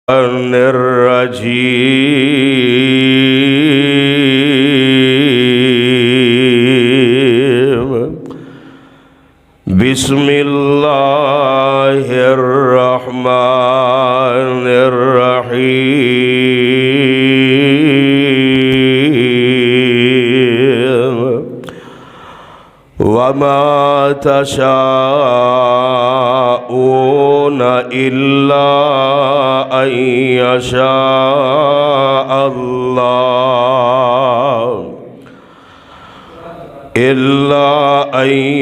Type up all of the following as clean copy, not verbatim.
अर्रजीम बिस्मिल्लाहिर्रहमानिर्रहीम वमा तशाऊना इल्ला अन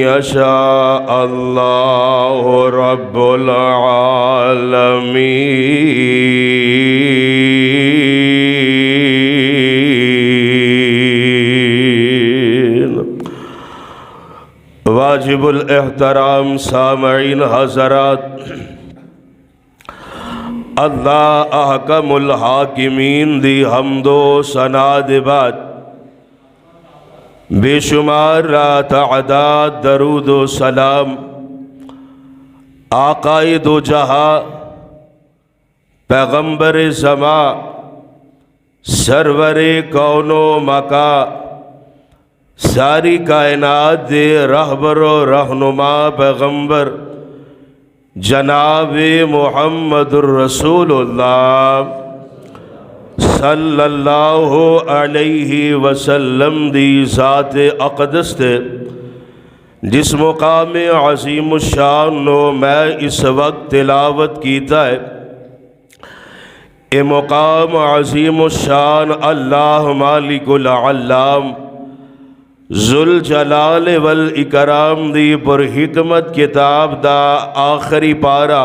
यशा अल्लाहु रब्बुल आलमीन। वाजिबुल एहतराम सामईन हज़रात, अल्लाह अहकमुल हाकिमीन दी हम्दो सना दे बाद बेशुमार तादाद दरूद व सलाम आकाए दो जहां पैगम्बर ज़मा सरवरे कौनो मका सारी कायनात दे रहबर व रहनुमा पैगम्बर जनाब मुहम्मदुर रसूलुल्लाह सल्लल्लाहु अलैहि वसल्लम दी ज़ात अक़दस ते जिस मुकाम अज़ीम शान नो मैं इस वक्त तिलावत कीता है, ए मुकाम अज़ीम शान अल्लाह मालिकुल अल्लाम ज़ुल जलाल वल इकराम दी पुरहिकमत किताब दा आखिरी पारा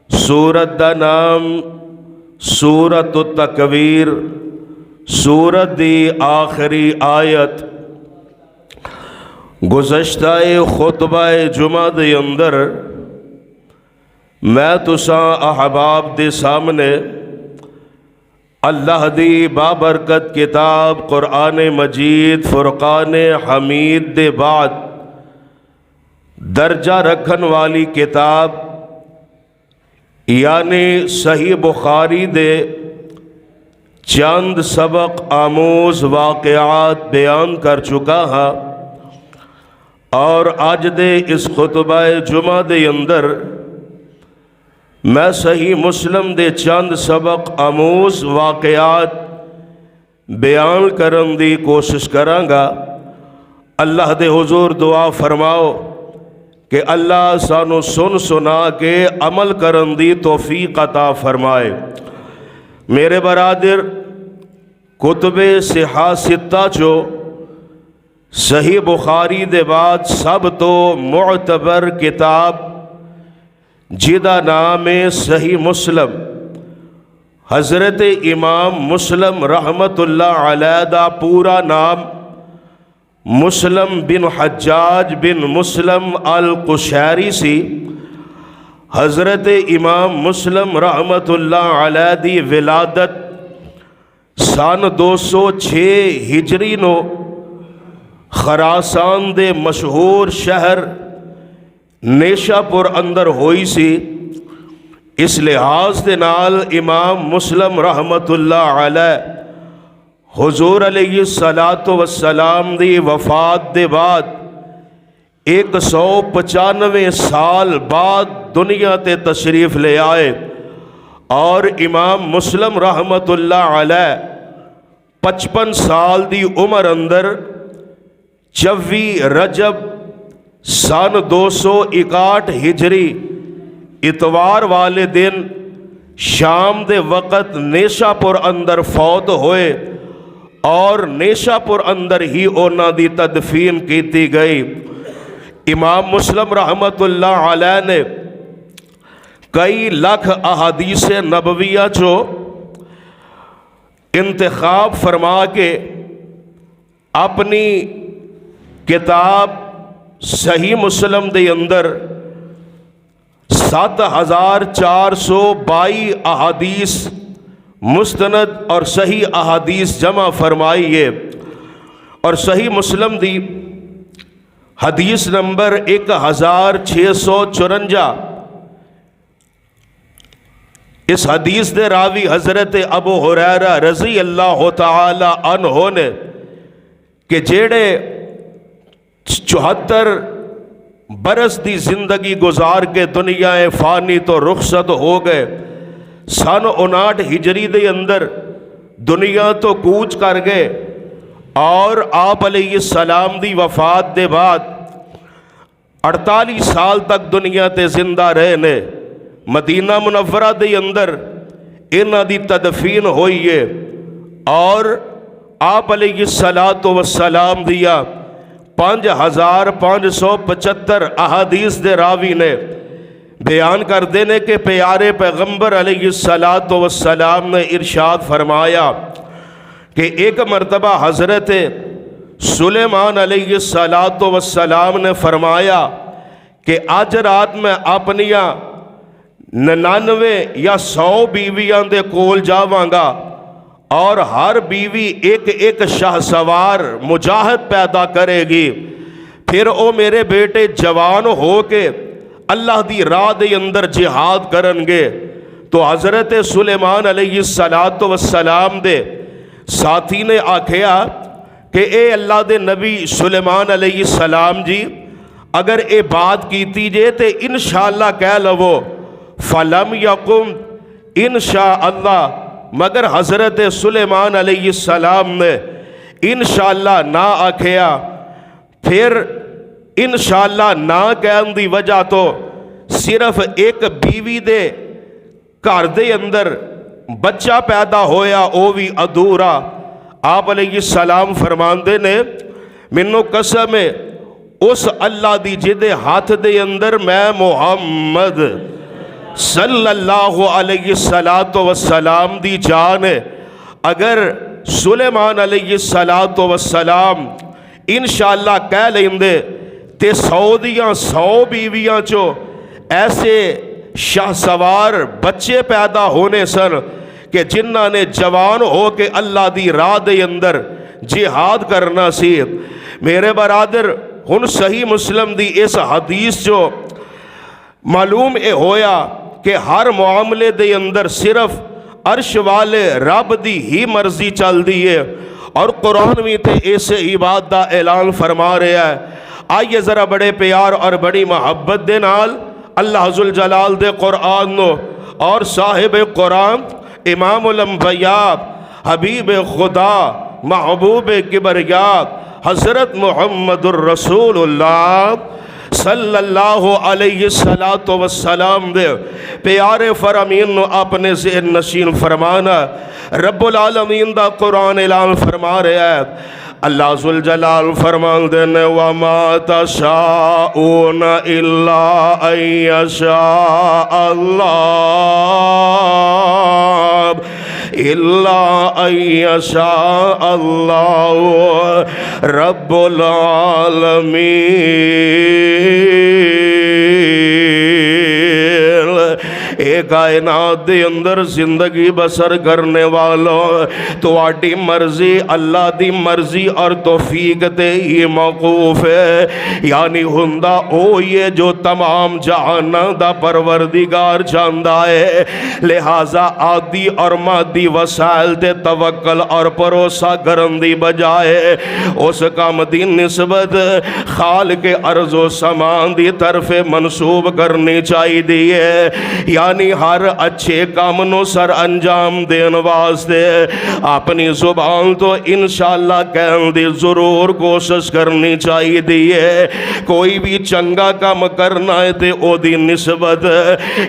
सूरत दा नाम सूरत तकवीर, सूरत दी आखिरी आयत। गुज़श्ता खुतबा जुमा दे अंदर मैं तुसां अहबाब दे सामने अल्लाह दी बाबरकत किताब कुरान मजीद फुरकान हमीद दे बाद दर्जा रखन वाली किताब यानी सही बुखारी दे चंद सबक आमोज वाक़यात बयान कर चुका हाँ, और आज दे इस खुतबा जुमा दे अंदर मैं सही मुस्लिम दे चंद सबक आमोज वाक़यात बयान करन दी कोशिश करांगा। अल्लाह दे हुजूर दुआ फरमाओ कि अल्लाह सानू सुन सुना के अमल करन दी तौफीक अता फरमाए। मेरे बरादर, कुतुबे सिहा सित्ता चो सही बुखारी दे बाद सब तो मुअतबर किताब जिदा नाम है सही मुस्लिम, हज़रत इमाम मुस्लिम रहमतुल्लाह अलैह दा पूरा नाम मुस्लिम बिन हज्जाज बिन मुस्लिम अल कुशैरी सी। हज़रत इमाम मुस्लिम रहमतुल्लाह अलैह दी विलादत सन 206 हिजरी नो खरासान दे मशहूर शहर नेशापुर अंदर होई सी। इस लिहाज दे नाल इमाम मुस्लिम रहमतुल्लाह अलैह हुजूर अलैहिस्सलातु वस्सलाम दी वफ़ात दे बाद 195 साल बाद दुनिया ते तशरीफ़ ले आए और इमाम मुस्लिम रहमतुल्लाह अलैह 55 साल दी उम्र अंदर 24 रजब सन 261 हिजरी इतवार वाले दिन शाम दे वक़्त नेशापुर अंदर फौत होए और नेशापुर अंदर ही उन्हां दी तदफीन की गई। इमाम मुस्लिम रहमतुल्लाह अलैह ने कई लाख अहादीस नबविया चो इंतखाब फरमा के अपनी किताब सही मुस्लिम दे अंदर 7422 अहादीस मुस्तनद और सही अहादीस जमा फरमाई है। और सही मुस्लिम दी हदीस नंबर 1654 इस हदीस दे रावी हज़रत अबू हुरैरा रज़ी अल्लाह तआला अन्हो ने कि जेड़े 74 बरस की जिंदगी गुजार के दुनिया फ़ानी तो रुखसत हो गए। सन 59 हिजरी के अंदर दुनिया तो कूच कर गए और आप अलैहिस्सलाम दी वफात के बाद 48 साल तक दुनिया ते जिंदा रहे ने। मदीना मुनव्वरा के अंदर इन्हां दी तदफीन हुई है और आप अलैहिस्सलातु वस्सलाम दिया 5575 अहादीस दे रावी ने बयान करते हैं कि प्यारे पैगंबर अलैहिस्सलातु वस्सलाम ने इरशाद फरमाया कि एक मरतबा हज़रत सुलेमान अलैहिस्सलातु वस्सलाम ने फरमाया कि आज रात मैं अपनिया 99 या 100 बीवियां दे कोल जावांगा और हर बीवी एक एक शाहसवार मुजाहिद पैदा करेगी। फिर वो मेरे बेटे जवान हो के अल्लाह दी राह दे अंदर जिहाद करनगे। तो हज़रत सुलेमान अलैहिस्सलातु वस्सलाम दे साथी ने आख्या कि ए अल्लाह दे नबी सुलेमान अलैहिस्सलाम जी, अगर ये बात कीती जे तो इंशाअल्लाह कह लवो फलम यकुम इंशाअल्लाह। मगर हज़रत सुलेमान अलैहिस्सलाम ने इंशाअल्लाह ना आख्या। फिर इंशाअल्लाह ना कहने की वजह तो सिर्फ एक बीवी दे घर दे अंदर बच्चा पैदा होया, वो भी अधूरा। आप अलैहिस्सलाम फरमाते ने मैनू कसम है उस अल्लाह दी जिदे हाथ दे अंदर मैं मुहम्मद सल्लल्लाहु अलैहिस्सलातु वस्सलाम दी जान है, अगर सुलेमान अलैहिस्सलातु वस्सलाम इंशाअल्लाह कह लेंदे ते 100 दियां 100 बीवियां चो ऐसे शाहसवार बच्चे पैदा होने सन कि जिन्हां ने जवान हो के अल्लाह दी राह दे अंदर जिहाद करना सी। मेरे बरादर हुन सही मुस्लिम दी इस हदीस जो मालूम ये होया कि हर मामले दे अंदर सिर्फ अर्श वाले रब दी ही मर्जी चलती है और कुरान भी तो इस ही बात का ऐलान फरमा रहा है। आइए ज़रा बड़े प्यार और बड़ी मोहब्बत दे नाल अल्लाह जुल जलाल दे कुरान नो और साहिब कुरान इमामुल अंबिया हबीब खुदा महबूब किबरिया हज़रत मुहम्मदुर रसूलुल्लाह सल्लल्लाहु अलैहिस्सलातु वस्सलाम दे प्यारे फरमीन अपने से नशीन फरमाना। रब्बुल आलमीन दा कुरान ऐलान फरमा रहा है। अल्लाह जुल जलाल फरमाते ने वमा तशाऊन इल्ला अयशा अल्लाह इल्ला अयशा अल्लाह रब्बुल आलमीन। ए कायनात दे अंदर जिंदगी बसर करने वालों तुहाडी मर्जी अल्लाह दी मर्जी और तौफीक ते ही मौकूफ है। यानी हुंदा ओ ये जो तमाम जहानां दा परवरदिगार चाहता है, लिहाजा आदि और मादी वसाइल ते तवक्कल और भरोसा करन दी बजाय उस काम दी निस्बत खाल के अर्जो समान दी तरफे मनसूब करनी चाहिए है। यानी हर अच्छे काम नो सर अंजाम देने वास्ते अपनी जुबान तो इंशाअल्लाह कहने दी जरूर कोशिश करनी चाहिए है। कोई भी चंगा काम करना है तो ओदी निस्बत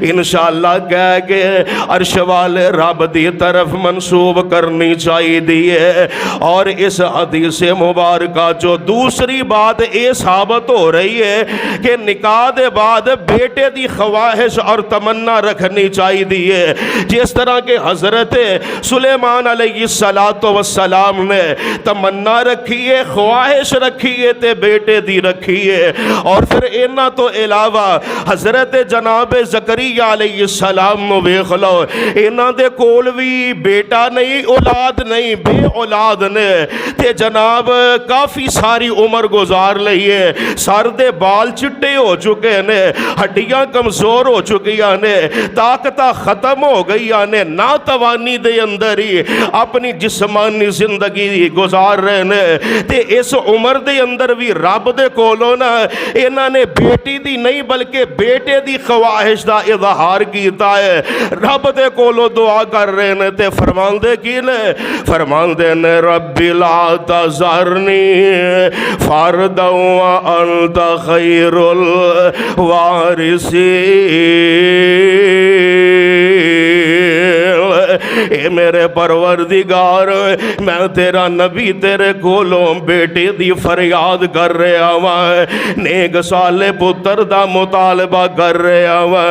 इंशाअल्लाह कह के अर्श वाले रब दी तरफ मंसूब करनी चाहिए है। और इस हदीस मुबारका जो दूसरी बात ये साबित हो रही है कि निकाह के बाद बेटे की ख्वाहिश और तमन्ना रखनी चाहिए। जिस तरह के हजरत सुलेमान अलैहिस्सलातु वस्सलाम ने तमन्ना रखी है, ख्वाहिश रखी है ते बेटे दी रखी है। और फिर इन्हां तो इलावा हजरत जनाब ज़करिया अलैहिस्सलाम नूं वेख लो, इन्हां दे कोल भी बेटा नहीं, औलाद नहीं, बे औलाद ने ते जनाब काफ़ी सारी उम्र गुजार ली है। सर दे बाल चिट्टे हो चुके ने, हड्डियां कमज़ोर हो चुकियां ने ताकत खत्म हो गई ने, ना तवानी दे अंदर ही अपनी जिस्मानी जिंदगी गुजार रहे ने। ते इस उम्र दे अंदर भी रब दे कोलों ना इन्हां ने बेटी दी नहीं बल्कि बेटे दी ख्वाहिश दा इजहार कीता है। रब दे कोलों दुआ कर रहे ने ते फरमांदे की ने, फरमांदे ने रब्बी ला तज़रनी फरदन व अंत खैरुल वारिसीन। ए मेरे परवरदिगार, मैं तेरा नबी तेरे कोलों बेटे दी फरियाद कर रहा वा, नेक साले पुत्र दा मुतालबा कर रहा वा।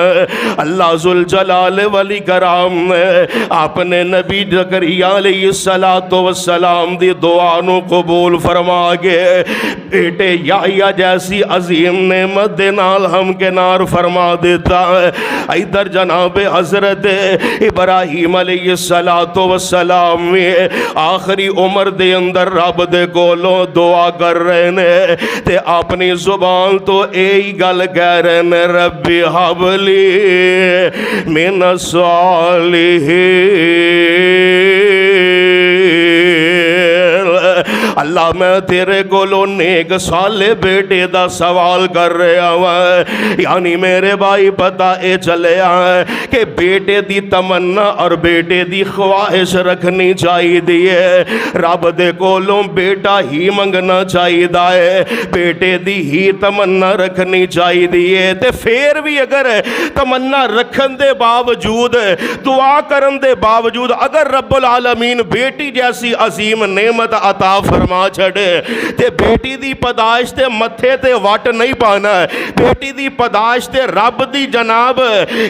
अल्लाह जुल जलाल वली कराम ने अपने नबी ज़करिया अलैहिस्सलातु वस्सलाम दी दुआ नू कबूल फरमा के बेटे याह्या जैसी अजीम नेमत दे नाल हमकिनार फरमा देता। इधर जनाब हजरत इब्राहीम अलैहिस्सलातु वस्सलाम में आखिरी उम्र दे अंदर रब दे कोलों दुआ कर रहे ने ते अपनी जुबान तो यही गल कह रहे ने, रब्बी हबली मिनस सालिहीन। अल्लाह मैं तेरे कोलों नेक साले बेटे दा सवाल कर रहा हूँ। यानी मेरे भाई पता ये चलिया कि बेटे दी तमन्ना और बेटे दी ख्वाहिश रखनी चाहिए। रब दे कोलों बेटा ही मंगना चाहिए है, बेटे दी ही तमन्ना रखनी चाहिए। ते फिर भी अगर तमन्ना रखन दे बावजूद, दुआ करन दे बावजूद अगर रब्बुल आलमीन बेटी जैसी अजीम नेमत अता फरमा छड़े ते बेटी दी पदाइश ते मथे ते वट नहीं पाना। बेटी दी पदाइश ते रब दी जनाब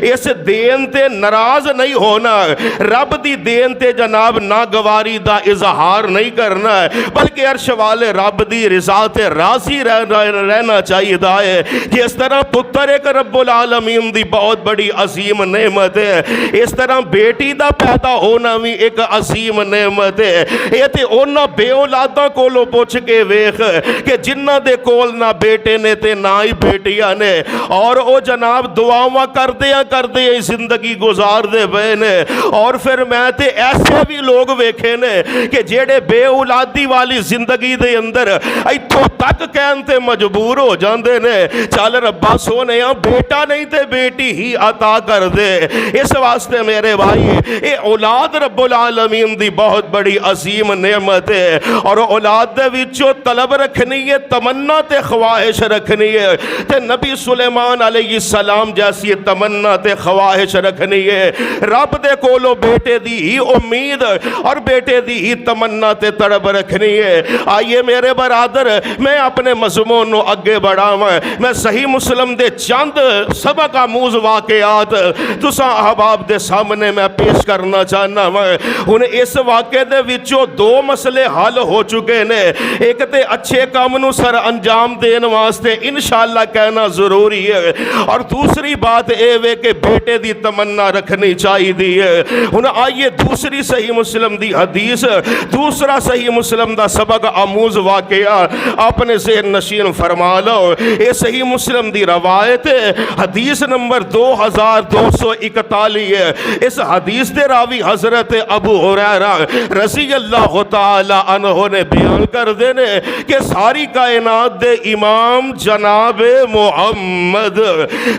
इस देन ते नाराज नहीं होना, रब दी देन ते जनाब नागवारी दा इजहार नहीं करना, बल्कि अर्श वाले रब दी रिजा ते राजी रहना चाहिए है। जिस तरह पुत्र एक रब्बुल आलमीन दी बहुत बड़ी अजीम नेमत है, इस तरह बेटी दा पैदा होना भी एक अजीम नेमत है। ये ते उन्हां बेऔलादा कोलों पुछ के वेख कि जिन्हां दे कोल ना बेटे ने ते ना ही बेटियां ने, और वो जनाब दुआवां करदे जिंदगी गुजारदे पे ने। और फिर मैं ते ऐसे भी लोग वेखे ने कि जेड़े बेऔलादी वाली जिंदगी दे अंदर इत्थों तक कहन ते मजबूर हो जाते ने, चल रब्बा सोने बेटा नहीं ते बेटी ही अता कर दे। इस वास्ते मेरे भाई ये औलाद रब्बुल आलमीन दी बहुत बड़ी अजीम नेमत है, और औलाद दे विचों तलब रखनी है, तमन्ना ते ख्वाहिश रखनी है। ते नबी सुलेमान अलैहिस्सलाम जैसी तमन्ना ते ख्वाहिश रखनी है। रब दे कोलों बेटे दी ही उम्मीद और बेटे दी ही तमन्ना ते तड़प रखनी है। आइए मेरे बरादर, मैं अपने मज़मून नू अगे बढ़ावां। मैं सही मुस्लिम दे चंद सबक आमूज वाक़यात तुसां अहबाब दे सामने मैं पेश करना चाहना वां। हुण इस वाक़े दे विचों दो मसले हल हो चुके ने। एक ते अच्छे काम नू सर अंजाम देने वास्ते इंशाअल्लाह कहना जरूरी है, और दूसरी बात यह वे कि बेटे दी तमन्ना रखनी चाहिए। हुण आइए दूसरी सही मुस्लिम दी हदीस, दूसरा सही मुस्लिम दा सबक आमूज वाक़या अपने ज़हन नशीन फरमा लो। ये सही मुस्लिम दी रवायत है, हदीस नंबर 2241 है। इस हदीस दे रावी हजरत अबू हुरैरा रज़ी अल्लाह तआला अन्हु ने बयान कर देने कि सारी कायनात दे इमाम जनाब मुहम्मद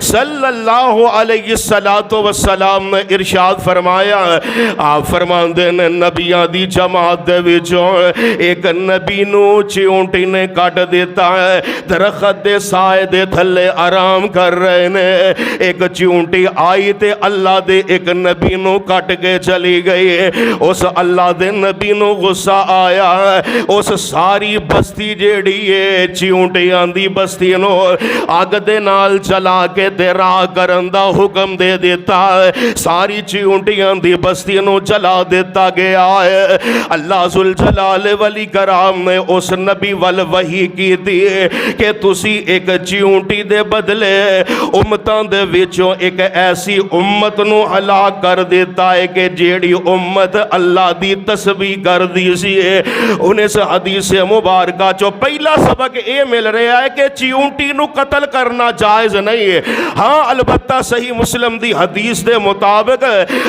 सल्लल्लाहु अलैहि वसल्लम ने इरशाद फरमाया। आप फरमांदे ने नबियां दी जमात दे विचों एक नबी नू चिऊंटी ने कट दिता है, दरखत दे साए दे थल्ले आराम कर रहे ने। एक चिऊंटी आई ते अल्लाह दे एक नबी नू कट के चली गई। उस अल्लाह दे नबी नू गुस्सा आया, उस सारी बस्ती जेड़ी है चिऊंटियां दी बस्ती नू अग दे नाल चला के ते राह करन दा हुक्म दे दिता। सारी चिऊंटियां दी बस्ती नू जला दिता गया है। अल्लाह जुल जलाल वली कराम ने उस नबी वल वही की दी कि तुसी एक चिऊंटी दे बदले उम्मतां दे विचों एक ऐसी उम्मत नू हलाक कर देता है कि जेड़ी उम्मत अल्लाह दी तस्बीह कर दी सी, उन्हें इस हदीस मुबारक चो पहला सबक ये मिल रहा है कि चिऊंटी नू कतल करना जायज़ नहीं है। हाँ अलबत्ता सही मुस्लिम दी हदीस के मुताबिक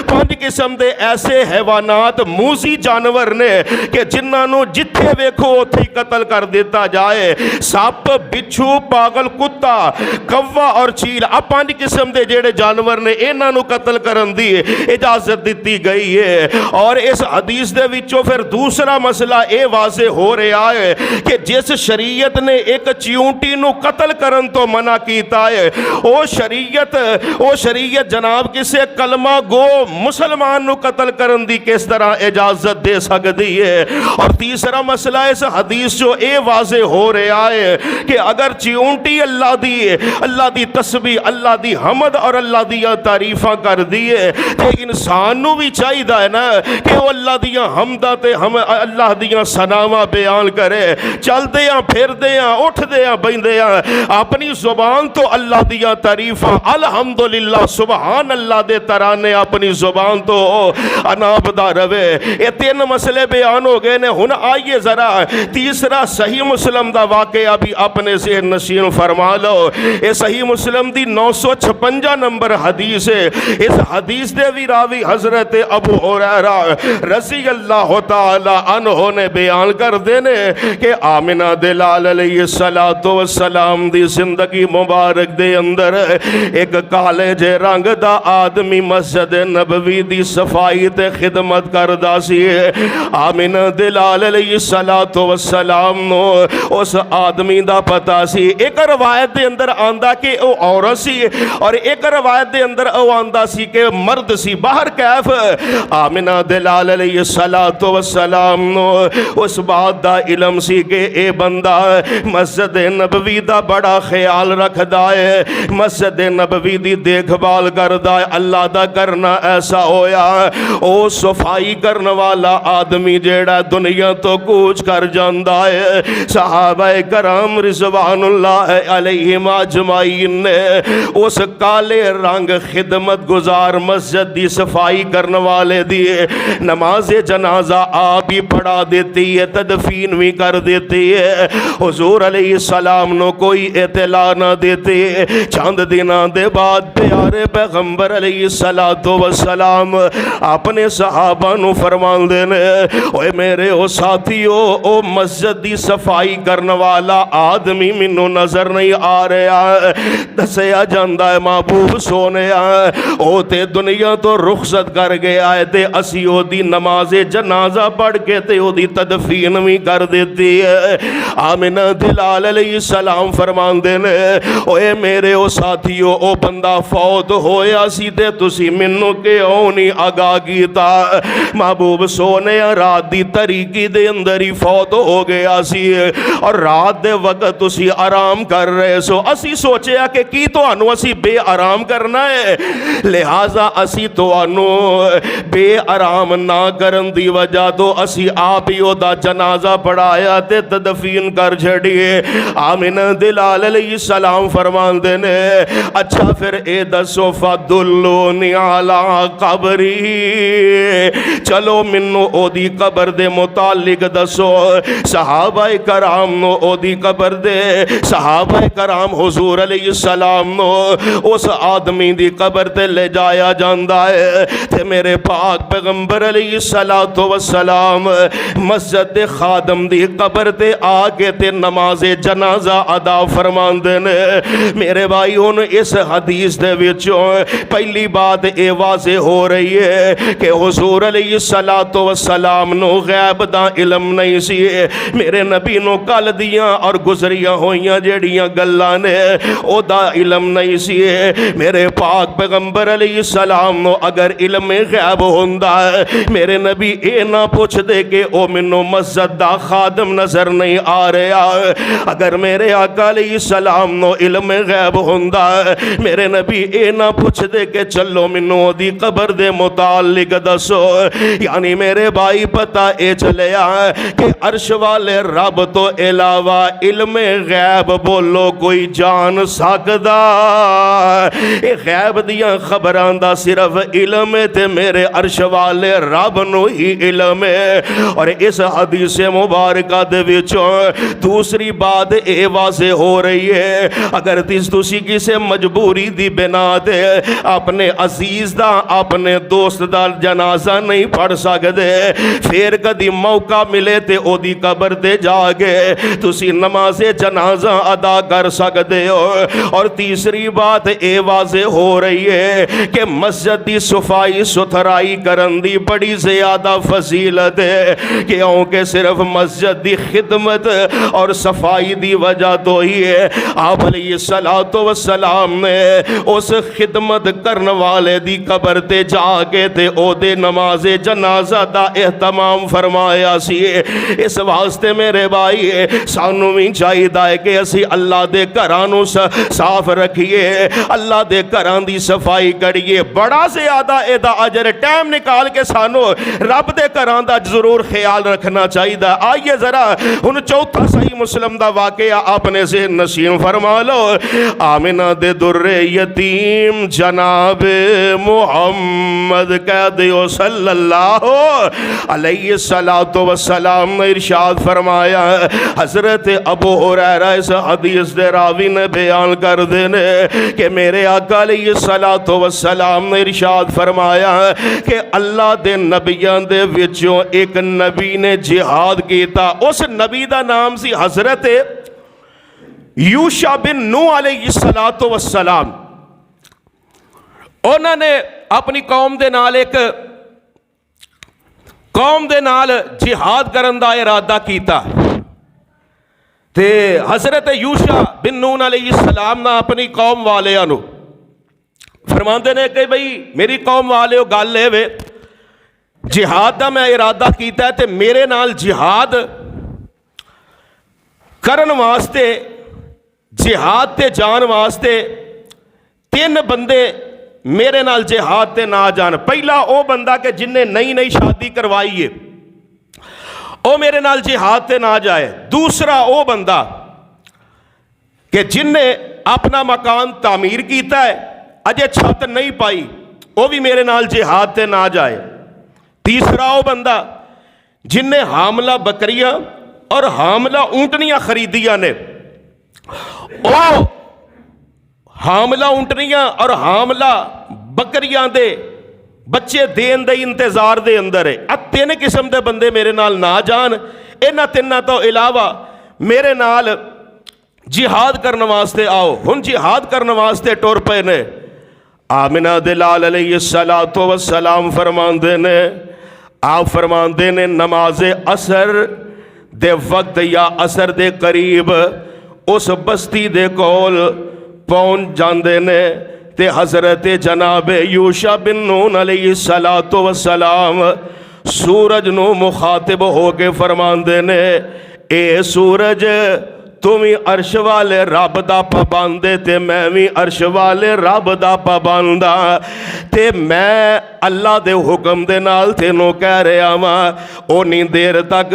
5 किस्म के ऐसे हैवानात मूसी जानवर ने कि जिन्होंने जिथे वेखो उत्थे ही कतल कर दिता जाए। सप, बिच्छू, पागल कुत्ता, कौवा और चील आ 5 किस्म के जेड़े जानवर ने इन्हों कतल करन दी इजाजत दी गई है। और इस हदीस दे विचों फिर दूसरा मसला यह वाजे हो रहा है कि जिस शरीयत ने एक चिऊंटी नू कतल करन तो मना कीता है वो शरीयत जनाब किसे कलमा गो मुसलमान नू कतल करन दी किस तरह इजाजत दे सकती है। और तीसरा मसला इस हदीस जो ये वाजे हो रहा है कि अगर चिऊंटी अल्लाह दी तस्बीह, अल्लाह दी हमद और अल्लाह दियां तारीफा कर दी है तो इंसान नू भी चाहिए है ना कि वो अल्लाह दियां हमदा ते हम अल्लाह दियां सनावा बयान करे। चलते हैं, फिरते हैं, उठते हैं, बहते हैं, अपनी जुबान तो अल्लाह दियां तारीफा अल्हम्दुलिल्लाह सुबहान अल्लाह दे तराने अपनी जुबान तो अनाबदा रवे। ये 3 मसले बयान हो गए ने। हुन आइए जरा तीसरा सही मुस्लिम दा वाकया भी अपने से नशीन फरमा लो। ये सही मुस्लिम दी 956 नंबर हदीस है। इस हदीस दे भी रावी हजरत अबू हुरैरा रज़ी अल्लाह तआला अन्हु ने बयान कर देने कि आमिना दे लाल अलैहिस्सलातु वस्सलाम दी जिंदगी मुबारक दे अंदर एक काले जे रंग दा आदमी मस्जिद नबवी दी सफाई ते खिदमत करदा सी। आमिना दे लाल अलैहिस्सलातु वस्सलाम नो उस आदमी दा पता सी। एक रवायत दे अंदर आंदा कि वो औरत सी और एक रवायत दे अंदर वो आंदा सी कि मर्द सी। बाहर कैफ आमिना दे लाल अलैहिस्सलातु वस्सलाम नो उस बात दा इलम सी कि ए बंदा मस्जिद नबवी दा बड़ा ख्याल रखदा है, मस्जिद नबवी दी देखभाल करदा है। अल्लाह दा करना ऐसा होया ओ सफाई करने वाला आदमी जेड़ा दुनिया तो कूच कर जांदा है। सहाबाए कराम रिज़वानुल्लाह अलैहिम अजमाइन ने उस काले रंग खिदमत गुजार मस्जिद दी सफाई करने वाले दी नमाज जनाजा आप ही पढ़ा देती है, तदफीन भी कर देती है। हुजूर अलैहिस्सलाम नो कोई इतला ना देते। चंद दिना दे बाद प्यारे पैगंबर अलैहिस्सलातु वस्सलाम अपने सहाबा नु फरमांदे ने ओए मेरे ओ साथियों ओ मस्जिद दी सफाई करने वाला आदमी मैनू नजर नहीं आ रहा। दसिया जांदा है महबूब सोने ओ ते दुनिया तो रुखसत कर गया है ते असी ओदी नमाज जनाजा पढ़ के ते ओदी तदफीन भी कर देती है। आमिना दिलाल अलैहिस्सलाम फरमांदे ने ओए मेरे ओ साथियों ओ बंदा फौत होया सी ते तुसी मैनू क्यों नहीं आगाह कीता। महबूब सोने रात दी तरीकी दे अंदर ही फौत हो गया सी और रात दे वक्त तुसी आराम कर रहे सो। असी सोचिया कि की तुहानू असी बे आराम करना है, लिहाजा असी तुहानू बे आराम ना करन दी वजह तो असी आप ही ओदा जनाजा पढ़ाया ते तदफीन कर छड़िए। आमिना दिलाल अलैहिस्सलाम फरमांदे ने अच्छा फिर ए दसो फदुल्लुनी अला कबरी, चलो मैनू ओदी कबर दे मुतालिक दसो। सहाबाए कराम नो ओदी कबर दे सहाबाए कराम हुजूर अलैहिस्सलाम नो उस आदमी दी कबर ते ले जाया जांदा है ते मेरे पाक पैगंबर अलैहिस्सलातु वस्सलाम मस्जिद दे खादम दी कबर ते आके ते नमाज जनाजा अदा फरमांदे ने। मेरे भाई हुन इस हदीस दे विचों पहली बात ये वाज़े हो रही है कि हुजूर अलैहिस्सलातु वस्सलाम नो गैब दा इलम नहीं सी। मेरे नबी नो कल दियां और गुजरियां होइयां जेड़ियां गल्लां ने ओदा इलम नहीं सी। मेरे पाक पैगंबर अलैहिस्सलाम नो अगर इलम गैब होंदा मेरे नबी ये ना पुछदे कि ओ मैनू मस्जिद दा खादम नजर नहीं आ रहा। अगर मेरे आका अलैहिस्सलाम नो इल्म गैब होंदा मेरे नबी ये ना पुछदे कि चलो मैनू ओदी कबर दे मुतालिक दसो। यानी मेरे भाई पता ये चलिया कि अर्श वाले रब तो इलावा इल्म गैब बोलो कोई जान सकदा। ये गैब दियां खबरां दा सिर्फ इल्म ते मेरे अर्श वाले रब नू ही इल्म है। और इस हदीस मुबारक दे विचों दूसरी बात ये वाज़े हो रही है, अगर तुसी किसी मजबूरी दी बिना ते अपने अजीज दा अपने दोस्त दा जनाजा नहीं पढ़ सकते, फिर कदी मौका मिले तो ओदी कबर ते जाके तुसी नमाज़े जनाजा अदा कर सकते हो। और तीसरी बात ये वाज़े हो रही है कि मस्जिद की सफाई सुथराई करन दी बड़ी ज़्यादा फजीलत है, क्योंकि सिर्फ मस्जिद की खिदमत और सफाई की वजह तो ही है आप अलैहिस्सलातु वस्सलाम ने उस खिदमत करने वाले दी कबर ते जाके ते ओदे नमाज़े जनाजा दा एहतमाम फरमाया सी। इस वास्ते मेरे भाई सानू भी चाहिए कि असी अल्लाह दे घरां नू साफ रखिए, अल्लाह दे घरां दी सफाई करिए, बड़ा ज़्यादा एदा अजर। टाइम निकाल के सानू रब दे घरां दा जरूर ख्याल रखना चाहिए। आइए जरा हुन चौथा सही मुस्लिम दा वाकया अपने से नसीम फरमा लो। आमिना दे दुर्रे यतीम जनाब मुहम्मद कह दियो सल्लल्लाहु अलैहि सलातो वस्सलाम ने इरशाद फरमाया, हजरत अबू हुरैरा इस हदीस दे रावी ने बयान कर देने कि मेरे आका अलैहिस्सलातु वस्सलाम ने इरशाद फरमाया कि अल्लाह दे नबियां दे विचों एक नबी ने जिहाद किया। उस नबी दा नाम सी हजरत यूशा बिन नूह अलैहिस्सलातु वस्सलाम। उन्होंने अपनी कौम दे नाल एक कौम दे नाल जिहाद करन दा इरादा किया ते हजरत यूशा बिन नून अलैहिस्सलाम ना अपनी कौम वालियां नू फरमाते ने कि भाई मेरी कौम वाले गल है वे जिहाद का मैं इरादा किया ते मेरे नाल जिहाद करन वास्ते जिहाद ते जान वास्ते तीन बंदे मेरे नाल जिहाद ते ना जान। पहला वो बंदा कि जिन्हें नई नई शादी करवाई है वो मेरे नाल जिहाद ते ना जाए। दूसरा वो बंदा कि जिन्हें अपना मकान तामीर किया है अजे छत नहीं पाई वो भी मेरे नाल जिहाद ते ना जाए। तीसरा वो बंदा जिन्हें हामला बकरियां और हामला ऊंटनियां खरीदियां ने, वो हामला ऊंटनियां और हामला बकरियां दे बच्चे देन दे इंतजार दे अंदर है। आ तीन किस्म के बंदे मेरे नाल ना जान। इन्हां तिन्हां तो इलावा मेरे नाल जिहाद करने वास्ते आओ। हुण जिहाद करने वास्ते टुर पे ने। आमिना दे लाल अलैहिस्सलातु वस्सलाम फरमांदे ने, आप फरमांदे ने नमाज़े असर दे वक्त या असर दे करीब उस बस्ती दे कोल पहुंच जाते ने ते हजरत जनाब यूशा बिन नून अलैहिस्सलातु वस्सलाम सूरज नू मुखातिब हो के फरमांदे ने, ए सूरज तुम ही अर्श वाले रब दा पाबंद ते मैं भी अर्श वाले रब दा पाबंद हाँ। ते मैं अल्लाह दे हुक्म दे नाल तेनों कह रहा वां उन्नी देर तक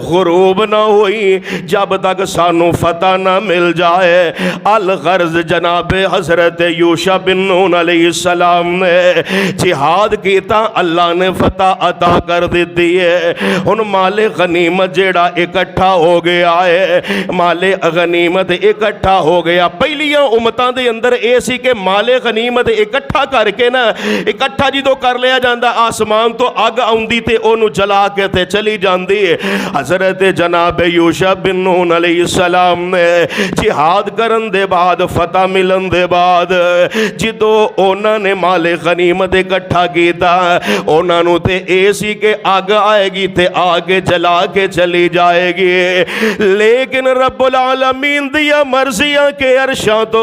गुरूब ना हुई जब तक सानू फतह ना मिल जाए। अल गर्ज जनाब हजरत यूशा बिन नून अलैहिस्सलाम ने जिहाद किया, अल्लाह ने फतह अता कर दी है। हुण माले गनीमत जेड़ा इकट्ठा हो गया है, माले गनीमत इकट्ठा हो गया। पहलियां उम्मतां दे अंदर ये सी कि माले गनीमत इकट्ठा करके ना इकट्ठा जो कर लिया जाता, आसमान तो अग आउंदी ते ओनू जला के ते चली जाती है। हजरत जनाब यूशा बिन नून अलैहिस्सलाम ने जिहाद करन दे बाद फतह मिलन दे बाद जो उन्होंने माले गनीमत इकट्ठा किया उन्होंने ते ये सी कि अग आएगी ते आगे जला के चली जाएगी। लेकिन रब्बुल आलमीन दिया मर्जियां के अरशां तो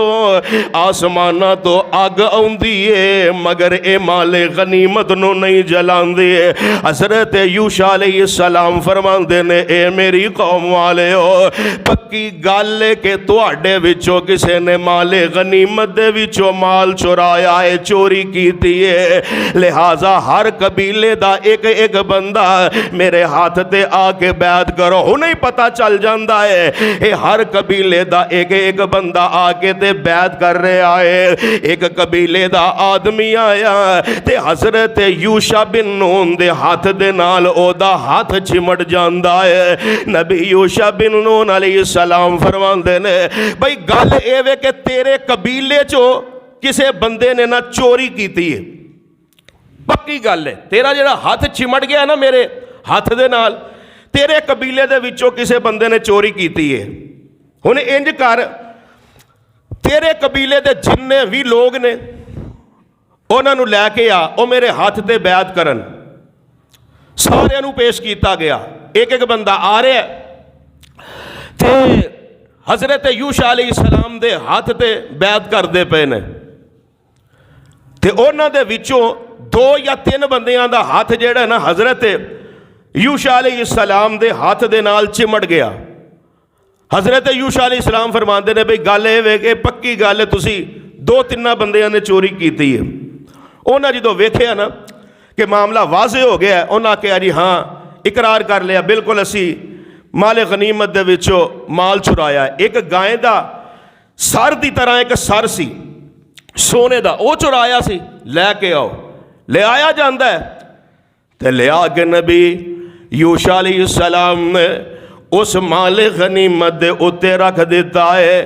आसमाना तो अग आउंदी है मगर ए माले गनीमत नो नहीं जलांदी है। हजरत यूशा अलैहिस्सलाम फरमांदे ने, ए मेरी कौम वाले हो पक्की गल है कि तुहाडे विचों किसी ने माले गनीमत दे विचों माल चुराया है, चोरी की है। लिहाजा हर कबीले दा एक एक बंदा मेरे हाथ ते आके बैत करो। हुणे ही पता चल जाता है ये हर कबीले का एक एक बंदा आके ते बैत कर रहा है। एक कबीले का आदमी आया ते हजरत यूशा बिन नून दे हाथ दे नाल ओदा हाथ चिमट जाता है। नबी यूशा बिन नून अलैहिस्सलाम फरमांदे ने भाई गल ये वे कि तेरे कबीले चो किसी बंदे ने ना चोरी की है, पक्की गल है, तेरा जिहड़ा हाथ चिमट गया ना मेरे हाथ दे नाल, तेरे कबीले दे विचों किसी बंदे ने चोरी की है। हुण इंज कर, तेरे कबीले दे जिन्ने भी लोग ने उन्हां नूं लैके आ, ओ मेरे हाथ ते बैत करन। सारिआं नूं पेश किया गया, एक एक बंदा आ रहा ते हजरत यूशा अलैहिस्सलाम दे हाथ ते बैत करते पे ने ते उन्हां दे विचों 2 या 3 बंदियां दा हाथ जिहड़ा ना हजरत यूशा अलैहिस्सलाम दे हाथ दे नाल चिमट गया। हजरत यूशा अलैहिस्सलाम फरमांदे ने भाई गल ये वे कि पक्की गल है, तुसी 2-3 बंदियां ने चोरी की है। उन्हां जदों वेखिया ना कि मामला वाजे हो गया, उन्हां आख्या जी हाँ इकरार कर लिया, बिल्कुल असी माले गनीमत दे विचों माल चुराया। एक गाय दा सर की तरह एक सर सी सोने का, वो चुराया सी, लैके आओ। ले आया जाता है तो लिया के नबी यूशा अलैहिस्सलाम ने उस माले गनीमत दे उत्ते रख दिता है।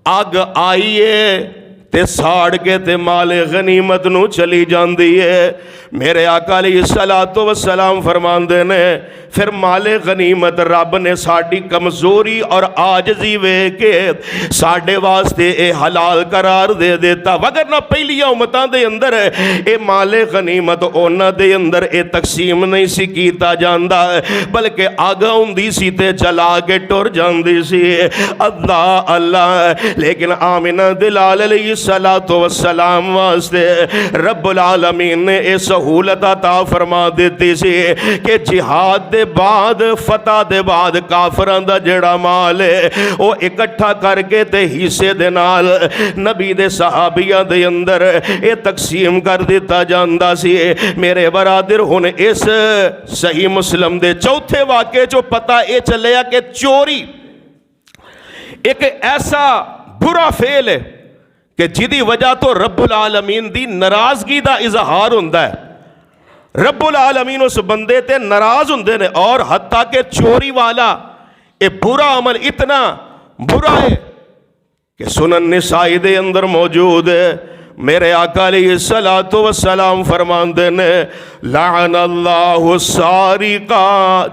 अग आई है ते साड़ के ते माले गनीमत नूं चली जाती है। मेरे आका अलैहिस्सलातु वस्सलाम फरमांदे ने फिर माले गनीमत रब ने साड़ी कमजोरी और आजजी वेख के साडे वास्ते ये हलाल करार दे देता। वगरना पहलियां उम्मतां दे अंदर ये माले गनीमत उन्हां दे अंदर ये तकसीम नहीं सी कीता जांदा, बल्कि अग हुंदी सी ते जला के टुर जांदी सी। अल्लाह अल्लाह, लेकिन आमिना दे लाल अलैहिस्सलातु वस्सलाम वास्ते रब्बुल आलमीन ने ये सहूलत अता फरमा दी सी कि जिहाद दे बाद फतह दे बाद काफरां दा जिहड़ा माल है वो इकट्ठा करके ते हिस्से दे नाल नबी दे सहाबियां दे अंदर ये तकसीम कर दिता जांदा सी। मेरे बरादर हुण इस सही मुस्लिम दे चौथे वाक़े चो पता ये चलिया कि चोरी एक ऐसा बुरा फेल है कि जिहदी वजह तो रब्बुल आलमीन दी नाराजगी दा इजहार हुंदा है। रब्बुल आलमीन उस बंदे ते नाराज हुंदे ने, और हत्ता के चोरी वाला ये बुरा अमल इतना बुरा है कि सुनन निसाई दे अंदर मौजूद है। मेरे आका अलैहिस्सलातु वस्सलाम फरमांदे ने लानल्लाहु सारिका,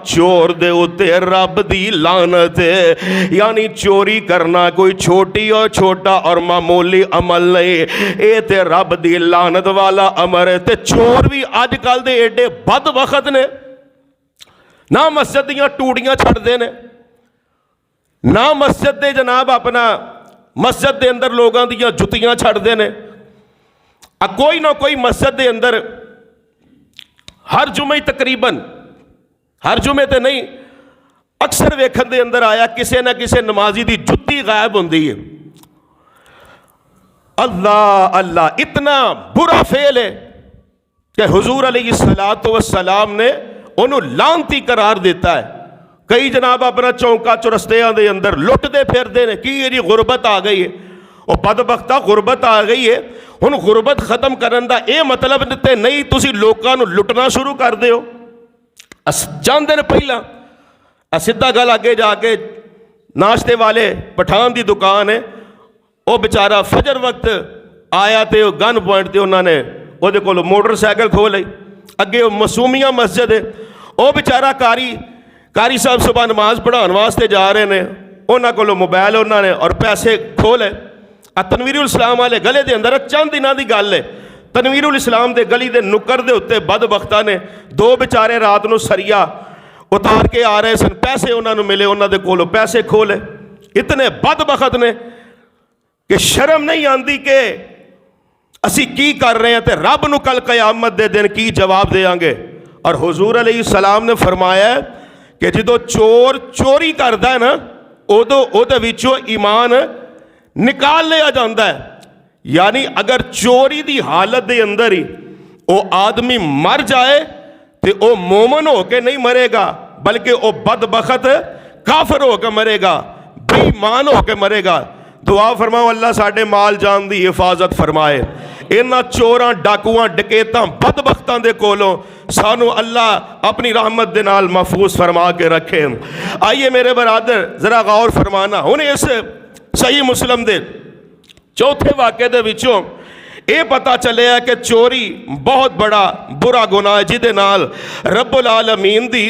चोर दे उत्ते रब दी लानत है। यानी चोरी करना कोई छोटी और छोटा और मामूली अमल नहीं, ये ते रब दी लानत वाला अमर है। ते चोर भी अजकल दे एडे बदबख्त ने, ना मस्जिद दियां टूड़ियां छड्डदे ने, ना मस्जिद दे जनाब अपना मस्जिद दे अंदर लोगों दियां जुत्तियां छड्डदे ने। कोई ना कोई मस्जिद के अंदर हर जुमे तकरीबन, हर जुमे तो नहीं, अक्सर वेखन दे अंदर आया किसी ना किसी नमाजी की जुत्ती गायब होंदी है। अल्लाह अल्लाह, इतना बुरा फेल है कि हुजूर अलैहिस्सलातु वस्सलाम ने उन्होंने लानती करार दिता है। कई जनाब अपना चौंका चौरस्तियां दे अंदर लुटते फिरते हैं कि ये जी गुरबत आ गई है, वो बदबख्ता गुरबत आ गई है। हुण गुरबत खत्म करन दा ये मतलब ते नहीं तुसी लोकां नूं लुटना शुरू कर दिओ। चंद दिन पहला सीधा गल अगे जाके नाश्ते वाले पठान की दुकान है, वो बेचारा फजर वक्त आया तो गन पॉइंट से उन्होंने वो कोल मोटरसाइकिल खो ली। अगे मसूमिया मस्जिद है, वो बेचारा कारी साहब सुबह नमाज पढ़ाने वास्ते जा रहे हैं, उन्होंने को मोबाइल उन्होंने और पैसे खो ले। तनवीरुल इस्लाम वाले गले के अंदर चंद दिनों की गल है, तनवीरुल इस्लाम के गली के नुक्कर के उत्ते बदबख्तां ने 2 बेचारे रात को सरिया उतार के आ रहे सन, पैसे उन्होंने मिले, उन्होंने कोलों पैसे खो ले। इतने बदबख्त ने कि शर्म नहीं आती कि असी की कर रहे हैं, तो रब नूं कल कयामत दे दिन की जवाब देंगे। और हुजूर अलैहिस्सलाम ने फरमाया कि जो चोर चोरी करता है ना, उदों उहदे विचों ईमान निकाल लिया जाता है। यानी अगर चोरी की हालत के अंदर ही वो आदमी मर जाए तो वह मोमन होकर नहीं मरेगा, बल्कि वह बदबख्त काफिर होकर मरेगा, बेईमान होकर मरेगा। दुआ फरमाओ अल्लाह साडे माल जान की हिफाजत फरमाए, इन्हां चोरां डाकुआं डकैतां बदबख्तां दे कोलों सानू अल्लाह अपनी रहमत दे नाल महफूज फरमा के रखे। आइए मेरे बरादर जरा गौर फरमाना, हुण इस सही मुस्लिम दे चौथे वाक़े दे विचों ये पता चलिया कि चोरी बहुत बड़ा बुरा गुनाह है जिहदे नाल रब्बुल आलमीन दी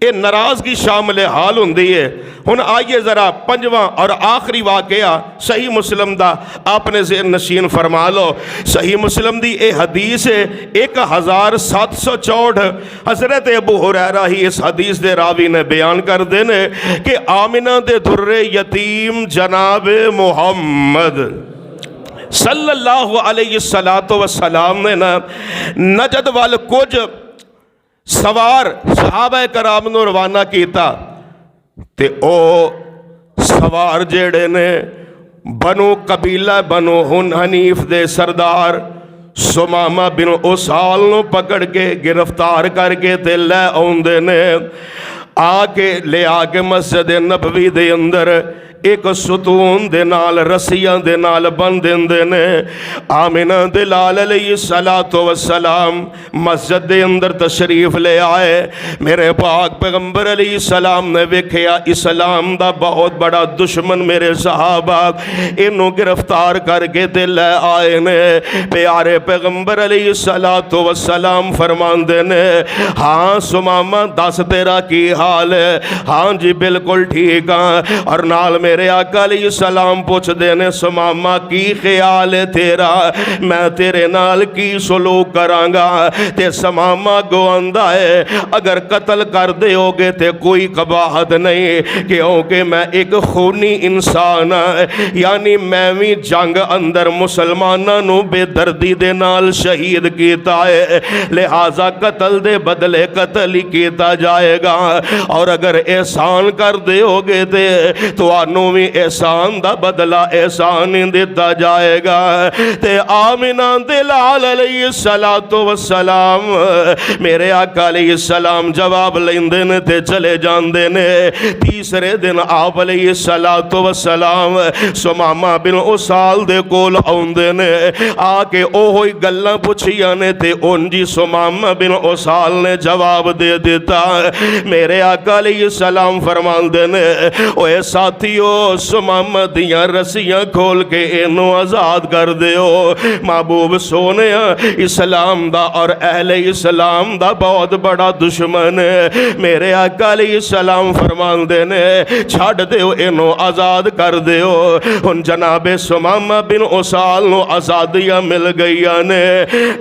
ये नाराज़गी शामिल हाल होंदी है। हुण आइए ज़रा पंजवां और आखिरी वाक़या सही मुस्लिम दा आपने ज़हन नशीन फरमा लो। सही मुस्लिम दी ये हदीस है 1764। हज़रत अबू हुरैरा ही इस हदीस दे रावी ने बयान करते हैं कि आमिना दे दुर्रे यतीम जनाब मुहम्मद सल्लल्लाहु अलैहि वसल्लम ने ना नजद वाल कुछ सवार सहाबा कराम नूं रवाना किया ते ओ सवार जेड़े ने बनो कबीला बनो हनीफ दे सरदार सुमामा बिन उसाल नूं पकड़ के गिरफ्तार करके ते लै आउंदे ने। आके ले आके मस्जिद नबवी दे अंदर एक सुतून दे नाल रस्सियां दे नाल बन देंदे ने। आमिना दे लाल अलैहिस्सलातु वस्सलाम मस्जिद दे अंदर तशरीफ ले आए। मेरे पाक पैगंबर अलैहिस्सलाम ने वेखिया इस्लाम दा बहुत बड़ा दुश्मन मेरे सहाबा इनू गिरफ्तार करके ते ले आए ने। प्यारे पैगंबर अलैहिस्सलातु वस्सलाम फरमांदे ने, हाँ सुमामा दस तेरा की हाल है? हाँ जी बिल्कुल ठीक हाँ। और नाल मेरे आका अलैहिस्सलाम पुछदे ने, सुमामा की ख्याल है तेरा, मैं तेरे नाल की सलूक करांगा? ते सुमामा गवांदा है अगर कत्ल कर दोगे ते कोई कबाहत नहीं, क्योंकि मैं एक खूनी इंसान हाँ, यानी मैं भी जंग अंदर मुसलमानों नू बेदर्दी दे नाल शहीद किया है, लिहाजा कत्ल दे बदले कत्ल ही किया जाएगा। और अगर एहसान कर दोगे तो भी एहसान दा बदला एहसान ही दिता जाएगा। ते आमिना दे लाल अलैहिस्सलातु वस्सलाम मेरे आका अलैहिस्सलाम जवाब लेंदे ने ते चले जांदे ने। तीसरे दिन आप अलैहिस्सलातु वस्सलाम सुमामा बिन उसाल दे कोल आउंदे ने। आके ओही गल्लां पुछियां ने ते उंजी सुमामा बिन उसाल ने जवाब दे दिता। मेरे आका अलैहिस्सलाम फरमांदे ने, ओए साथियों सुमामा दियां रस्सियां खोल के इनू आज़ाद कर दियो। महबूब सोने इस्लाम दा और अहले इस्लाम दा बहुत बड़ा दुश्मन है। मेरे आका अलैहिस्सलाम फरमांदे ने, छड़ दियो इनू आज़ाद कर दियो। हुण जनाबे सुमामा बिन उसाल नू आज़ादियां मिल गईयां ने।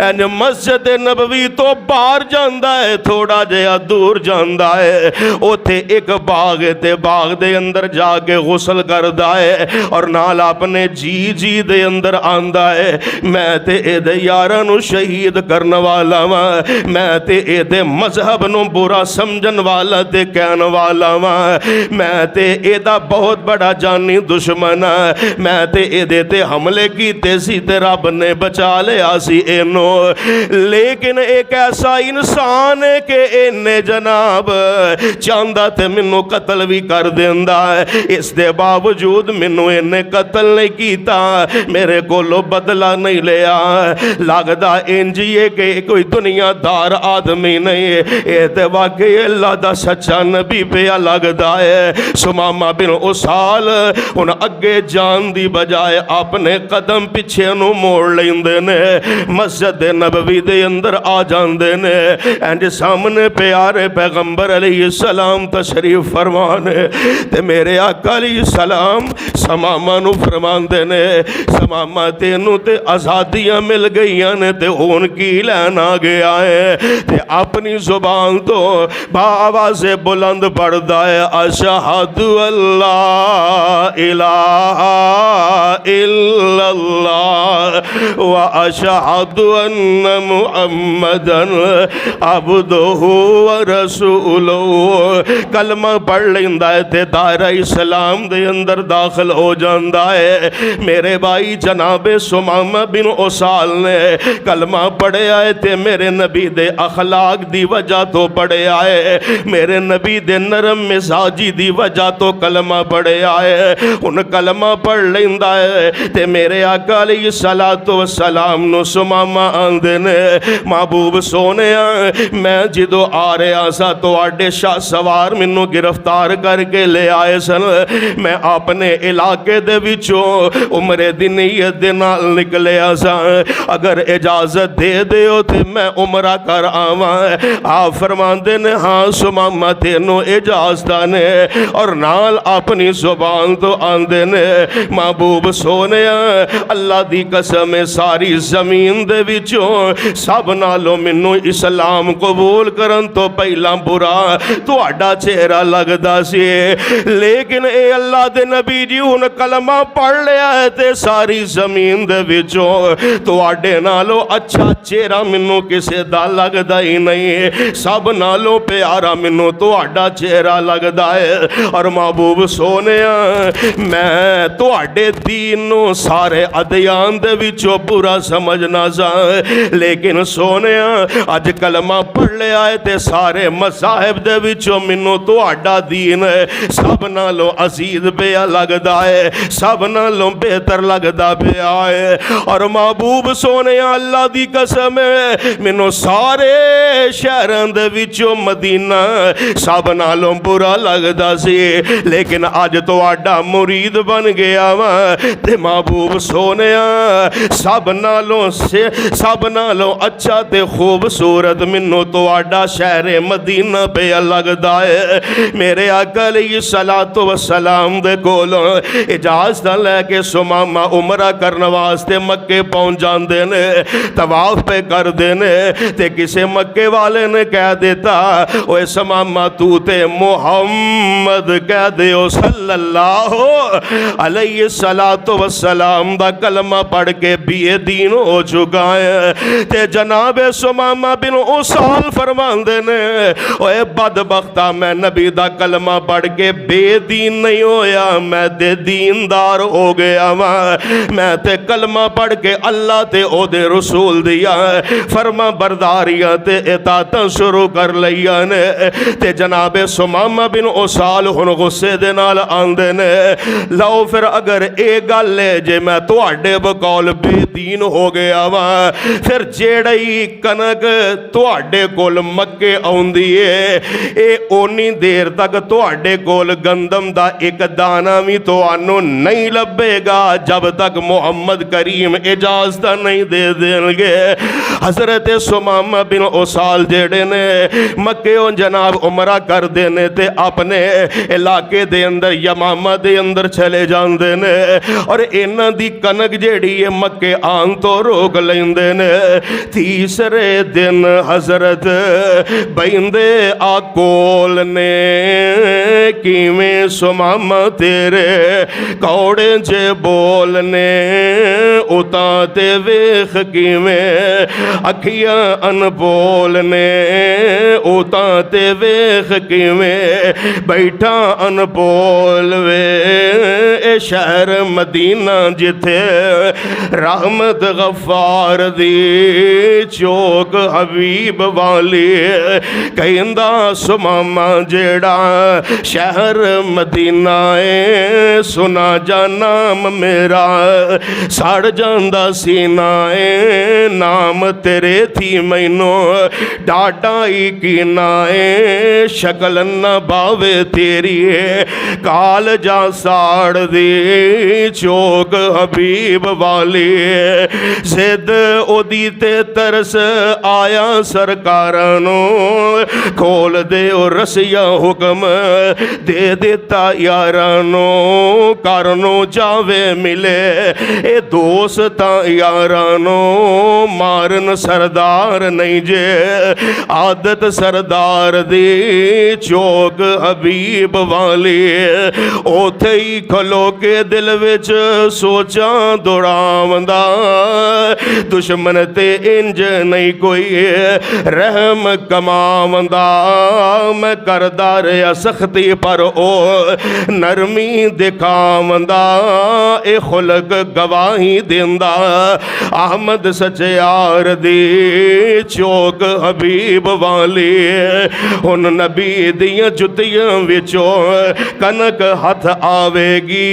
इंज मस्जिद नबवी तो बाहर जांदा है, थोड़ा जिहा दूर जांदा है, उत्थे एक बाग है ते बाग दे अंदर जाके गुसल करदा है और नाल अपने जी दे अंदर आंदा है, मैं ते एदे यारां नू शहीद करन वाला वां, मैं ते एदे मजहब नू बुरा समझन वाला ते कहन वाला वां, मैं ते एदा बहुत बड़ा जानी दुश्मन हां, मैं ते एदे ते हमले कीते सी ते रब ने बचा लिया सी इनू। लेकिन एक ऐसा इंसान है कि इन्ने जनाब चाहता ते मैनू कत्ल भी कर देंदा है, इस दे बावजूद मैनू इन्हें कत्ल नहीं किया, मेरे कोलों बदला नहीं लिया। लगता इंज ही है कि कोई दुनियादार आदमी नहीं है, ये तो वाकई अल्लाह दा सच्चा नबी पिया लगता है। सुमामा बिन उसाल हुण अगे जान दी बजाय अपने कदम पिछे नू मोड़ लेंदे ने, मस्जिद नबवी दे अंदर आ जांदे ने। इंज सामने प्यारे पैगंबर अलैहिस्सलाम तशरीफ फरमाने ते मेरे आका अलैहिस्सलाम सुमामा नू फरमांदे ने, सुमामा तेनू ते आज़ादियां मिल गईयां ने ते हुण की लैन आ गया है? ते अपनी जुबान तो बावाज़े बुलंद पढ़दा है, अशहदु अल्ला इलाहा इल्लल्लाह व अशहदु अन्न मुहम्मदन अब्दुहु व रसूलुहु। कलमा पढ़ लेंदा है ते दायरा इस्लाम इस्लाम दे अंदर दाखिल हो जाता है। मेरे भाई जनाब सुमामा बिन उसाल ने कलमा पढ़िया है ते मेरे नबी दे अखलाक दी वजह तो पढ़िया है, मेरे नबी दे नरम मिजाजी दी वजह तो कलमा पढ़िया है। हुन कलमा पढ़ लेंदा है ते मेरे आका अलैहिस्सलातु वस्सलाम नु सुमामा आंदे ने महबूब सोनिया मैं जदों आ रहा सा तुहाडे शाह सवार मैनू गिरफ्तार करके ले आए सन, मैं अपने इलाके दे विचों उमरे दी नीयत दे नाल निकलिया सा, अगर इजाजत दे दिओ ते मैं उमरा कर आवां। आप फरमांदे ने हाँ सुमामा तेनों इजाजत ने, और नाल अपनी जुबान तो आंदे ने महबूब सोनिया अल्लाह दी कसम है सारी जमीन दे विचों सब नालों मैनू इस्लाम कबूल करन तो पहला बुरा तुहाडा चेहरा लगदा सी, लेकिन ए अल्लाह दे नबी जी हुन कलमा पढ़ लिया है ते सारी जमीन दे विचों तुहाडे नालों अच्छा चेहरा मैनू किसे दा लगदा ही नहीं, सब नालों प्यारा मैनू तुहाडा चेहरा लगदा है। और महबूब सोनिया मैं तुहाडे दीन नू सारे अदयान दे विचों पूरा समझना सा, लेकिन सोनिया अज कलमा पढ़ लिया है ते सारे मज़ाहिब दे विचों मैनू तुहाडा दीन सब नालों अजीज पिया लगदा है, सब नालों बेहतर लगदा पिया है। और महबूब सोनिया अल्लाह दी कसम है मैनू सारे शहरां दे विचों मदीना सब नालों बुरा लगदा सी, लेकिन अज तुहाडा मुरीद बन गया वा ते महबूब सोनिया सब नालों अच्छा ते खूबसूरत मैनू तुहाडा शहर मदीना पे लगदा है। मेरे आका अलैहिस्सलातु वस्सलाम दे कोलों इजाजत लैके सुमामा उमरा करने वास्ते मक्के पहुंच जाते ने, तवाफ पे करते ने ते किसे मक्के वाले ने कह देता ओए सुमामा तू ते मुहम्मद कह दियो सल्लल्लाहु अलैहिस्सलातु वस्सलाम दा कलमा पढ़ के बीए दीन हो चुका है। ते जनाब सुमामा बिन उसाल फरमांदे ने ओए बदबख्ता मैं नबी दा कलमा पढ़ के बेदीन नहीं होया, मैं ते दीनदार हो गया वा, मैं ते कलमा पढ़ के अल्लाह ते ओदे रसूल दिया फरमा बरदारियां ते इताअतां शुरू कर लईयां ने। ते जनाब सुमामा बिन उसाल हुन गुस्से दे नाल आंदे ने लो फिर अगर ये गल है जे मैं तुहाडे बकौल बेदीन हो गया वा फिर जेड़ी कनक तुहाडे कोल मक्के आउंदी है ये ओनी देर तक तुहाडे कोल गंदम दा एक दाना भी तुहानू नहीं लभेगा जब तक मुहम्मद करीम इजाजत नहीं दे देंगे। हजरत सुमामा बिन उसाल जेड़े ने मक्के जनाब उमरा कर देने ते अपने इलाके दे अंदर यमामा दे अंदर चले जाते ने और इन्हां दी कनक जेड़ी है मक्के आन तो रोक लेंदे ने। तीसरे दिन हजरत बहिंदे आकोल ने किवें सुमामा तेरे कौड़े च बोलने उता ते वेख किवें अखियां अनबोल ने उता ते वेख किवें बैठा अनबोल वे ए शहर मदीना जिथे रहमत गफ्फार दी चौक हबीब वाली कहंदा सुमामा जेड़ा शहर मदीना है सुना जा नाम मेरा सड़ जांदा सीना है नाम तेरे थी मैनू डाटा ही की नाए शक्ल न बावे तेरी काल जा साड़ दी चौक हबीब वाली जिद ओदी ते तरस आया सरकारां नू खोल दे रसिया हुक्म दे देता यारां नू करनो जावे मिले ए दोस्त यारां नू मारन सरदार नहीं जे आदत सरदार दी चौक हबीब वाली ओथे ही खलो के दिल विच सोचा दौड़ावंदा दुश्मन ते इंज नहीं कोई रहम कमावंदा मैं करदा रहा सख्ती पर ओ नरमी दिखावंदा ए खुलक गवाही देंदा। अहमद सचियार दी चौक हबीब वाली हुन नबी दियां जुतियां विचों कनक हथ आवेगी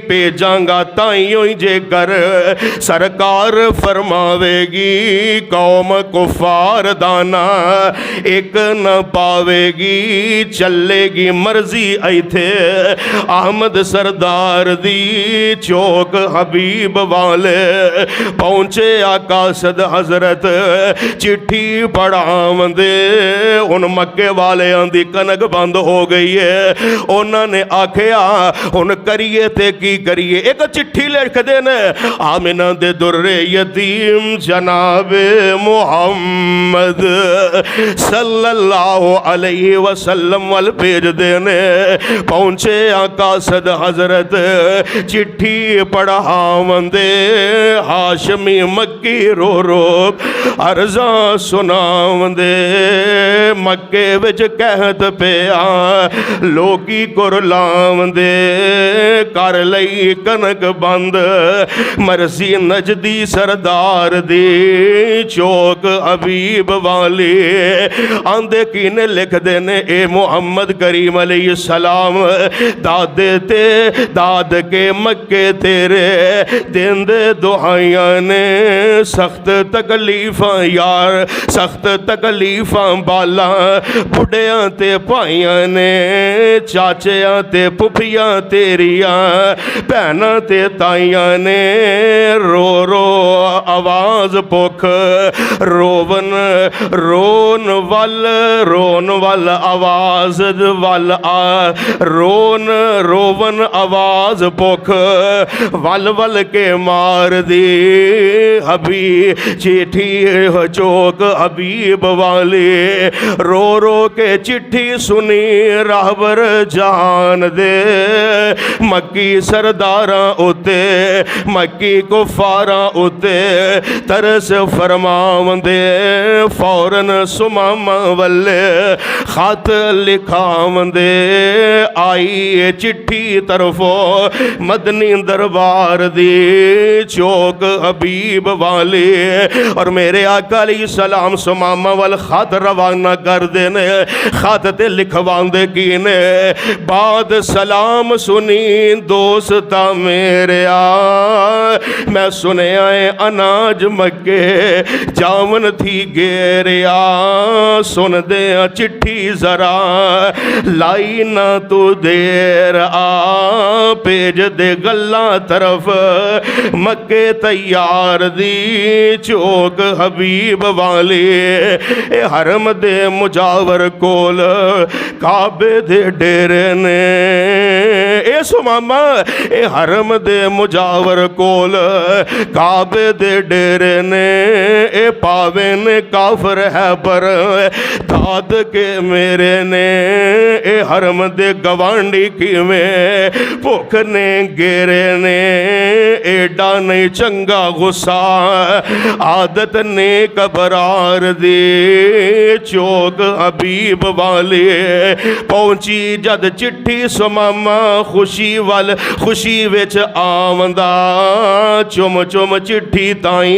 भेजांगा ताइयों जे कर सरकार फरमावेगी कौम कुफार दाना एक न पावेगी चलेगी मर्जी इथे। अहमद सरदार दी चौक हबीब वाले पहुंचे आका सद हजरत चिट्ठी पढ़ावंदे। हुन मक्के वालियां दी कनक बंद हो गई है। उन्होंने आखिया हुन करिए ते की करिए। एक चिट्ठी लिखदे ने आमिना दे दुर्रे यतीम जनाबे मुहम्मद सल्लल्लाहु अलैहि वसल्लम वल भेजदे ने। पहुंचे आका सद हजरत चिट्ठी पढ़ावंदे। हाशमी मक्की रो रो अर्जा सुनावंदे। मक्के विच कहत पिया लोकी कुरलावंदे कर लई कनक बंद मरसी नजदी सरदार दी चौक हबीब वाली। आंदे कीने लिख देने ए मुहम्मद करीम अलैहि सलाम दादे ते दाद के मक्के तेरे देंदे दुआइयां ने सख्त तकलीफां यार सख्त तकलीफां बाला बुढ़ियां ते भाइयां ने चाचियां ते पुफियां तेरियां भैनां ते ताइयां ने रो रो आवाज पुख रोवन रोन वल आवाज वल रोवन आवाज पुख वल वल के मार दी। हबी चिट्ठी चौक हबीब वाली रो रो के चिट्ठी सुनी राहबर जान दे। मक्की सरदारा उते मक्की कुफारा उते तरस फरमावंदे। फौरन सुमामा वल्ले खत लिखावंदे। आई चिट्ठी तरफो मदनी दरबार दी चौक हबीब वाली और मेरे आका अलैहिस्सलाम सुमामा वल खत रवाना कर देने। खत ते लिखवांदे की ने बाद सलाम सुनी दोस्ता मेरे मैं सुनया है अनाज मक्के जावन थी गेरिया। सुन दे चिट्ठी जरा लाई ना तू देर भेज दे गल्ला तरफ मक्के तैयार दी चौक हबीब वाली। हरम दे मुजावर कोल काबे दे डेरे ने ए सुमामा ए हरम दे मुजावर कोल काबे दे डेरे ने। ए पावे ने काफर है पर दाद के मेरे ने। ए हरम दे गवांडी किवें भुख ने गेरे ने। एडा नहीं चंगा गुस्सा आदत ने कबरार दे चौक हबीब वाले। पहुंची जद चिट्ठी सुमामा खुशी वल खुशी विच आवंदा। चुम चुम चिट्ठी ताई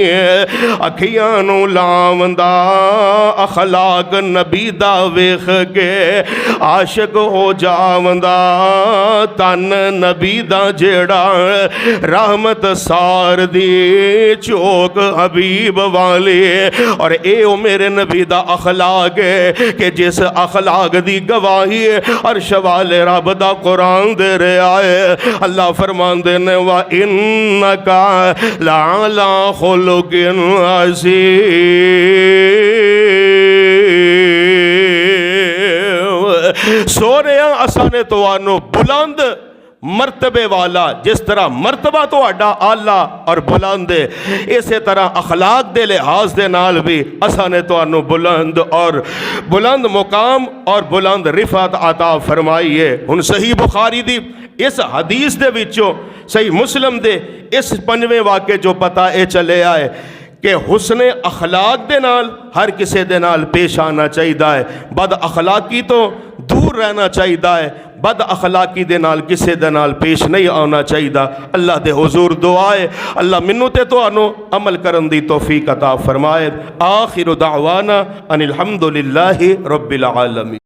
अखियां नू लावंदा। अखलाक नबी दा वेख के आशिक हो जावंदा। तन नबी दा जेड़ा रहमत सार दी चौक हबीब वाले। और ए ओ मेरे नबी दा अखलाक है कि जिस अखलाक दी गवाही अर्श वाले रब दा कुरान दे रहा है। अल्लाह फरमांदे ने वा इन्नका लाला खुलुकिन अज़ीम। सोने असा ने तुहानू बुलंद मरतबे वाला जिस तरह मरतबा तो आला और बुलंद इस तरह अखलाक दे लिहाज दे नाल भी असा ने तुहानू बुलंद और बुलंद मुकाम और बुलंद रिफत अता फरमाई है। हुण सही बुखारी दी इस हदीस दे विचों सही मुस्लिम दे इस पंजवें वाक़े जो पता ये चले आए कि हुस्न अखलाक दे नाल हर किसी दे नाल पेश आना चाहिए है, बद अखलाकी तो दूर रहना चाहिए है, बद अखलाकी दे नाल किसी दे नाल पेश नहीं आना चाहिए। अल्लाह दे हुजूर दुआ है अल्लाह मैनू ते तुहानू अमल करन दी तौफीक अता फरमाए। आखिर दावाना अनिल हम्दुलिल्लाहि रब्बिल आलमीन।